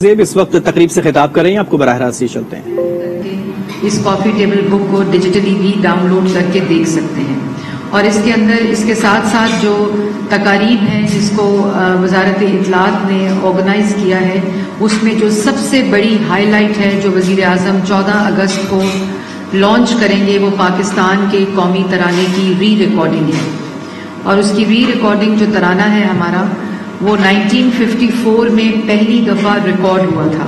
زیب اس وقت تقریب سے خطاب کر رہے ہیں، آپ کو براہ راست چلتے ہیں۔ اس کافی ٹیبل بک کو ڈیجیٹلی بھی ڈاؤن لوڈ کر کے دیکھ سکتے ہیں، اور اس کے اندر اس کے ساتھ ساتھ جو تقاریب ہیں جس کو وزارت اطلاعات نے آرگنائز کیا ہے، اس میں جو سب سے بڑی ہائی لائٹ ہے جو وزیر اعظم 14 اگست کو لانچ کریں گے، وہ پاکستان کے قومی ترانے کی ری ریکارڈنگ ہے۔ اور اس کی ری ریکارڈنگ جو ترانہ ہے ہمارا، وہ 1954 میں پہلی دفعہ ریکارڈ ہوا تھا،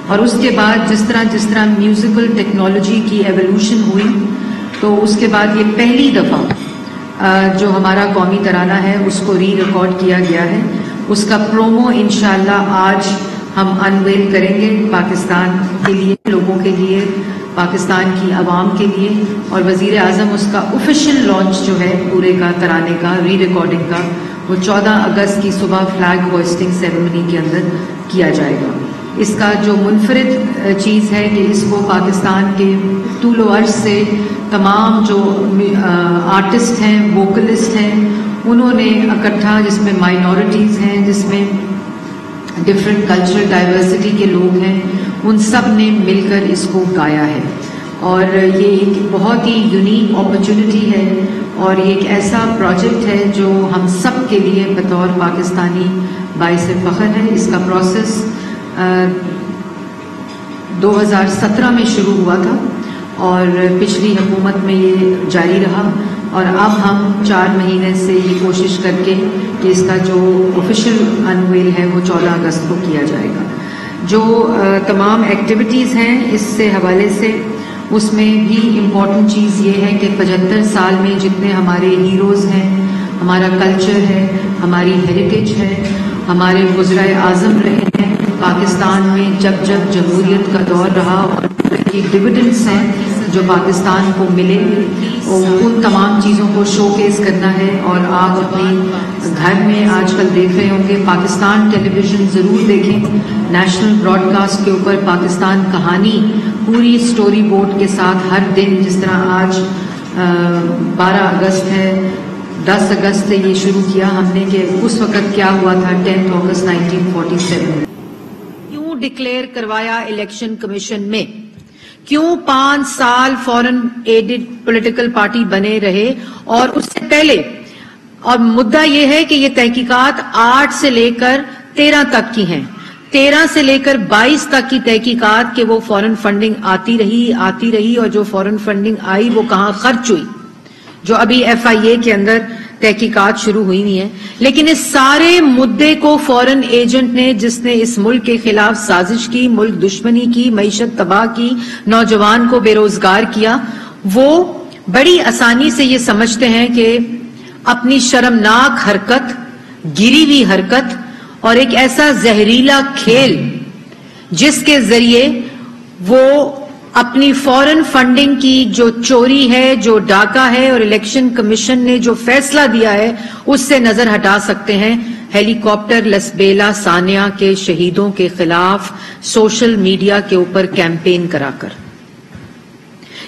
اور اس کے بعد جس طرح میوزیکل ٹیکنالوجی کی ایولیوشن ہوئی، تو اس کے بعد یہ پہلی دفعہ جو ہمارا قومی ترانہ ہے اس کو ری ریکارڈ کیا گیا ہے۔ اس کا پرومو انشاءاللہ آج ہم انویل کریں گے پاکستان کے لیے، لوگوں کے لیے، پاکستان کی عوام کے لیے، اور وزیر اعظم اس کا آفیشیل لانچ جو ہے پورے کا ترانے کا ری ریکارڈنگ کا، وہ 14 اگست کی صبح فلیگ ہوسٹنگ سیریمنی کے اندر کیا جائے گا۔ اس کا جو منفرد چیز ہے کہ اس کو پاکستان کے طول و عرض سے تمام جو آرٹسٹ ہیں، ووکلسٹ ہیں، انہوں نے اکٹھا، جس میں مائنورٹیز ہیں، جس میں ڈفرینٹ کلچرل ڈائیورسٹی کے لوگ ہیں، ان سب نے مل کر اس کو گایا ہے۔ اور یہ ایک بہت ہی یونیک اپرچونٹی ہے، اور یہ ایک ایسا پروجیکٹ ہے جو ہم سب کے لیے بطور پاکستانی باعث فخر ہے۔ اس کا پروسیس 2017 میں شروع ہوا تھا، اور پچھلی حکومت میں یہ جاری رہا، اور اب ہم 4 مہینے سے یہ کوشش کر کے کہ اس کا جو آفیشیل انویل ہے وہ 14 اگست کو کیا جائے گا۔ جو تمام ایکٹیویٹیز ہیں اس سے حوالے سے، اس میں بھی امپورٹنٹ چیز یہ ہے کہ 75 سال میں جتنے ہمارے ہیروز ہیں، ہمارا کلچر ہے، ہماری ہیریٹیج ہے، ہمارے وزرائے اعظم رہے ہیں پاکستان میں، جب جمہوریت کا دور رہا، اور کی ڈویڈنڈس ہیں جو پاکستان کو ملے، ان تمام چیزوں کو شو کیس کرنا ہے۔ اور آپ اپنے گھر میں آج کل دیکھ رہے ہوں گے، پاکستان ٹیلی ویژن ضرور دیکھیں، نیشنل براڈ کاسٹ کے اوپر پاکستان کہانی پوری سٹوری بورڈ کے ساتھ ہر دن، جس طرح آج 12 اگست ہے، 10 اگست سے یہ شروع کیا ہم نے کہ اس وقت کیا ہوا تھا 10 اگست 1947 کیوں ڈکلیئر کروایا الیکشن کمیشن میں، کیوں 5 سال فورن ایڈڈ پولیٹیکل پارٹی بنے رہے، اور اس سے پہلے، اور مدعا یہ ہے کہ یہ تحقیقات 8 سے لے کر 13 تک کی ہیں، 13 سے لے کر 22 تک کی تحقیقات کہ وہ فورن فنڈنگ آتی رہی، اور جو فورن فنڈنگ آئی وہ کہاں خرچ ہوئی، جو ابھی FIA کے اندر تحقیقات شروع ہوئی ہیں۔ لیکن اس سارے مدعے کو فورن ایجنٹ نے، جس نے اس ملک کے خلاف سازش کی، ملک دشمنی کی، معیشت تباہ کی، نوجوان کو بے روزگار کیا، وہ بڑی آسانی سے یہ سمجھتے ہیں کہ اپنی شرمناک حرکت، گری ہوئی حرکت، اور ایک ایسا زہریلا کھیل جس کے ذریعے وہ اپنی فورن فنڈنگ کی جو چوری ہے، جو ڈاکہ ہے، اور الیکشن کمیشن نے جو فیصلہ دیا ہے اس سے نظر ہٹا سکتے ہیں، ہیلی کاپٹر لسبیلا ثانیہ کے شہیدوں کے خلاف سوشل میڈیا کے اوپر کیمپین کرا کر۔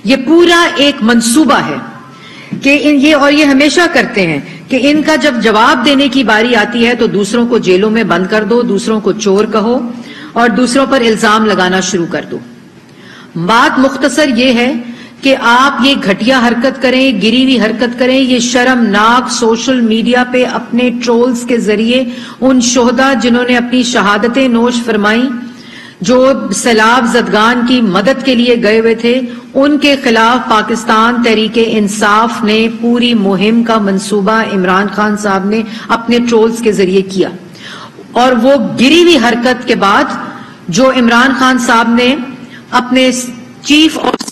یہ پورا ایک منصوبہ ہے کہ یہ ہمیشہ کرتے ہیں کہ ان کا جب جواب دینے کی باری آتی ہے تو دوسروں کو جیلوں میں بند کر دو، دوسروں کو چور کہو، اور دوسروں پر الزام لگانا شروع کر دو۔ بات مختصر یہ ہے کہ آپ یہ گھٹیا حرکت کریں، گری ہوئی حرکت کریں، یہ شرمناک سوشل میڈیا پہ اپنے ٹرولز کے ذریعے ان شہداء جنہوں نے اپنی شہادتیں نوش فرمائیں، جو سیلاب زدگان کی مدد کے لیے گئے ہوئے تھے، ان کے خلاف پاکستان تحریک انصاف نے پوری مہم کا منصوبہ عمران خان صاحب نے اپنے ٹرولز کے ذریعے کیا۔ اور وہ گری ہوئی حرکت کے بعد جو عمران خان صاحب نے اپنے چیف آف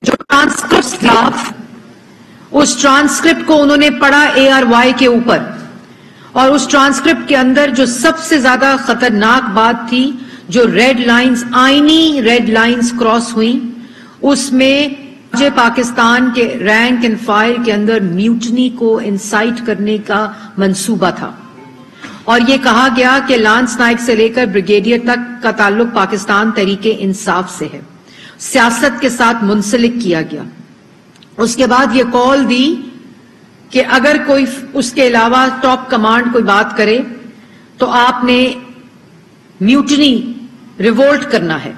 جو ٹرانسکرپٹ خلاف، اس ٹرانسکرپٹ کو انہوں نے پڑھا ARY کے اوپر، اور اس ٹرانسکرپٹ کے اندر جو سب سے زیادہ خطرناک بات تھی، جو ریڈ لائنز، آئینی ریڈ لائنز کراس ہوئیں، اس میں مجھے پاکستان کے رینک اینڈ فائل کے اندر میوٹنی کو انسائٹ کرنے کا منصوبہ تھا، اور یہ کہا گیا کہ لانس نائک سے لے کر بریگیڈیئر تک کا تعلق پاکستان تحریک انصاف سے ہے، سیاست کے ساتھ منسلک کیا گیا۔ اس کے بعد یہ کال دی کہ اگر کوئی اس کے علاوہ ٹاپ کمانڈ کوئی بات کرے تو آپ نے میوٹنی، ریوولٹ کرنا ہے،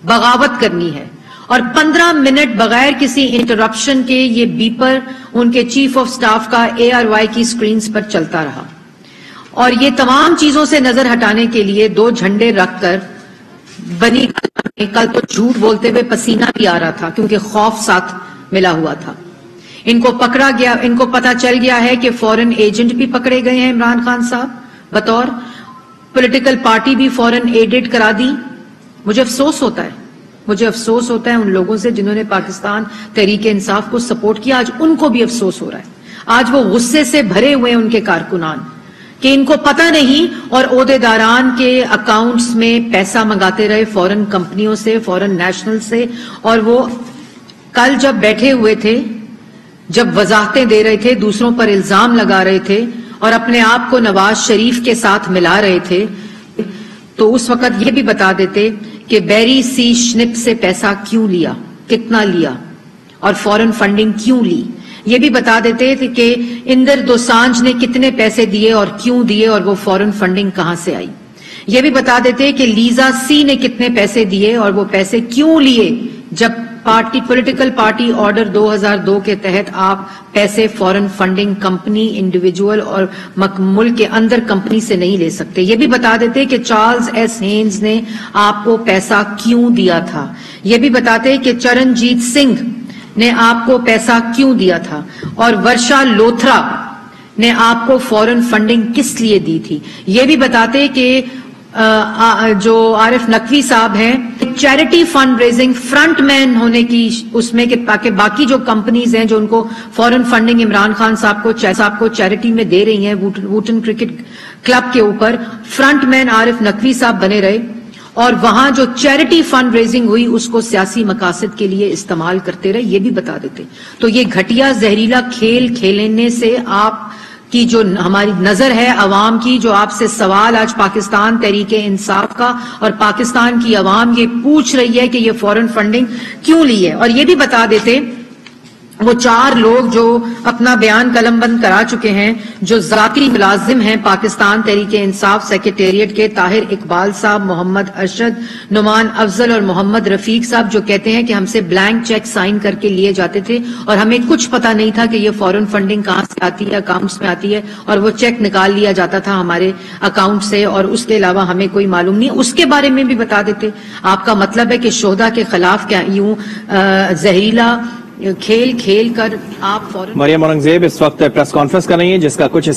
بغاوت کرنی ہے. اور 15 منٹ بغیر کسی انٹرپشن کے یہ بیپر ان کے چیف آف سٹاف کا ARY کی سکرینز پر چلتا رہا. اور یہ تمام چیزوں سے نظر ہٹانے کے لیے 2 جھنڈے رکھ کر بنی کل تو جھوٹ بولتے ہوئے پسینہ بھی آ رہا تھا کیونکہ خوف ساتھ ملا ہوا تھا. ان کو پکڑا گیا، ان کو پتا چل گیا ہے کہ فورن ایجنٹ بھی پکڑے گئے ہیں عمران خان صاحب بطور پولیٹیکل پارٹی بھی فورن ایڈٹ کرا دی. مجھے افسوس ہوتا ہے ان لوگوں سے جنہوں نے پاکستان تحریک انصاف کو سپورٹ کیا. آج ان کو بھی افسوس ہو رہا ہے. آج وہ غصے سے بھرے ہوئے ان کے کارکنان کہ ان کو پتہ نہیں اور عہدیداران کے اکاؤنٹس میں پیسہ منگاتے رہے فورن کمپنیوں سے، فورن نیشنل سے. اور وہ کل جب بیٹھے ہوئے تھے، جب وضاحتیں دے رہے تھے، دوسروں پر الزام لگا رہے تھے اور اپنے آپ کو نواز شریف کے ساتھ ملا رہے تھے، تو اس وقت یہ بھی بتا دیتے کہ بیری سی شنپ سے پیسہ کیوں لیا، کتنا لیا اور فورن فنڈنگ کیوں لی. یہ بھی بتا دیتے تھے کہ اندر دوسانجھ نے کتنے پیسے دیے اور کیوں دیے اور وہ فورن فنڈنگ کہاں سے آئی. یہ بھی بتا دیتے کہ لیزا سی نے کتنے پیسے دیے اور وہ پیسے کیوں لیے جب پولیٹیکل پارٹی آرڈر 2002 کے تحت آپ پیسے فورن فنڈنگ کمپنی، انڈیویجول اور ملک کے اندر کمپنی سے نہیں لے سکتے. یہ بھی بتا دیتے کہ چارلز ایس ہینز نے آپ کو پیسہ کیوں دیا تھا. یہ بھی بتاتے کہ چرنجیت سنگھ نے آپ کو پیسہ کیوں دیا تھا اور ورشا لوتھرا نے آپ کو فورن فنڈنگ کس لیے دی تھی. یہ بھی بتاتے کہ جو عارف نقوی صاحب ہیں چیریٹی فنڈ ریزنگ فرنٹ مین ہونے کی اس میں کہ تاکہ باقی جو کمپنیز ہیں جو ان کو فورن فنڈنگ عمران خان صاحب کو چیریٹی میں دے رہی ہیں ووٹن کرکٹ کلب کے اوپر، فرنٹ مین عارف نقوی صاحب بنے رہے اور وہاں جو چیریٹی فنڈ ریزنگ ہوئی اس کو سیاسی مقاصد کے لیے استعمال کرتے رہے. یہ بھی بتا دیتے. تو یہ گھٹیا زہریلا کھیل کھیلنے سے آپ کی جو ہماری نظر ہے عوام کی، جو آپ سے سوال آج پاکستان تحریک انصاف کا اور پاکستان کی عوام یہ پوچھ رہی ہے کہ یہ فورن فنڈنگ کیوں لی ہے. اور یہ بھی بتا دیتے وہ 4 لوگ جو اپنا بیان قلم بند کرا چکے ہیں، جو ذاتی ملازم ہیں پاکستان تحریک انصاف سیکریٹریٹ کے، طاہر اقبال صاحب، محمد ارشد، نعمان افضل اور محمد رفیق صاحب، جو کہتے ہیں کہ ہم سے بلینک چیک سائن کر کے لیے جاتے تھے اور ہمیں کچھ پتا نہیں تھا کہ یہ فورن فنڈنگ کہاں سے آتی ہے، اکاؤنٹس میں آتی ہے، اور وہ چیک نکال لیا جاتا تھا ہمارے اکاؤنٹ سے اور اس کے علاوہ ہمیں کوئی معلوم نہیں. اس کے بارے میں بھی بتا دیتے. آپ کا مطلب ہے کہ شہداء کے خلاف کیا یوں زہریلا کھیل کھیل کر آپ فوراً مریم اورنگزیب اس وقت پریس کانفرنس کر رہی ہیں جس کا کچھ